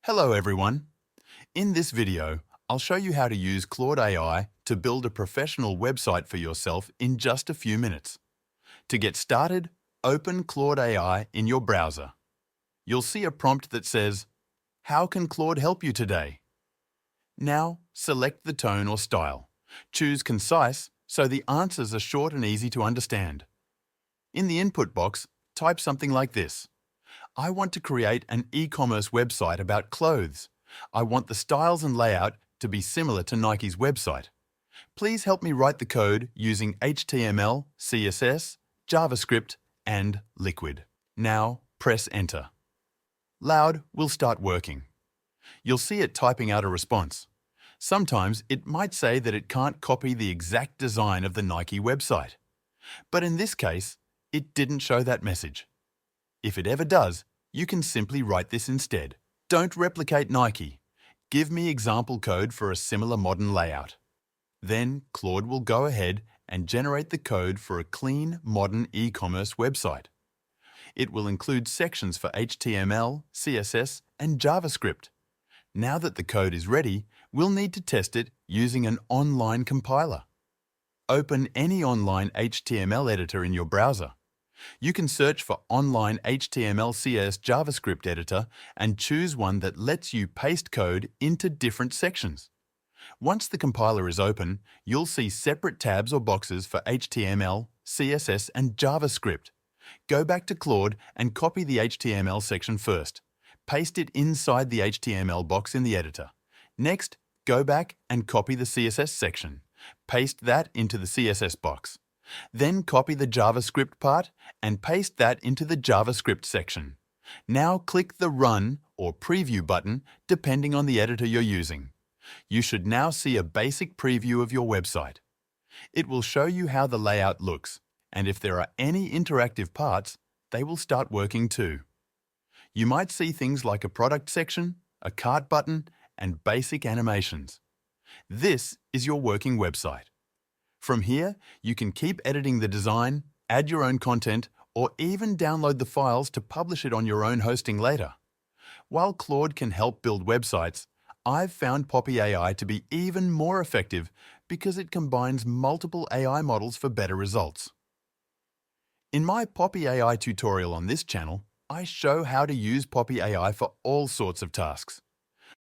Hello everyone. In this video, I'll show you how to use Claude AI to build a professional website for yourself in just a few minutes. To get started, open Claude AI in your browser. You'll see a prompt that says, "How can Claude help you today?" Now, select the tone or style. Choose concise so the answers are short and easy to understand. In the input box, type something like this. I want to create an e-commerce website about clothes. I want the styles and layout to be similar to Nike's website. Please help me write the code using HTML, CSS, JavaScript, and Liquid. Now, press Enter. Claude will start working. You'll see it typing out a response. Sometimes it might say that it can't copy the exact design of the Nike website. But in this case, it didn't show that message. If it ever does, you can simply write this instead. Don't replicate Nike. Give me example code for a similar modern layout. Then Claude will go ahead and generate the code for a clean, modern e-commerce website. It will include sections for HTML, CSS, and JavaScript. Now that the code is ready, we'll need to test it using an online compiler. Open any online HTML editor in your browser. You can search for online HTML, CSS, JavaScript editor and choose one that lets you paste code into different sections. Once the compiler is open, you'll see separate tabs or boxes for HTML, CSS, and JavaScript. Go back to Claude and copy the HTML section first. Paste it inside the HTML box in the editor. Next, go back and copy the CSS section. Paste that into the CSS box. Then copy the JavaScript part and paste that into the JavaScript section. Now click the Run or Preview button depending on the editor you're using. You should now see a basic preview of your website. It will show you how the layout looks, and if there are any interactive parts, they will start working too. You might see things like a product section, a cart button, and basic animations. This is your working website. From here, you can keep editing the design, add your own content, or even download the files to publish it on your own hosting later. While Claude can help build websites, I've found Poppy AI to be even more effective because it combines multiple AI models for better results. In my Poppy AI tutorial on this channel, I show how to use Poppy AI for all sorts of tasks.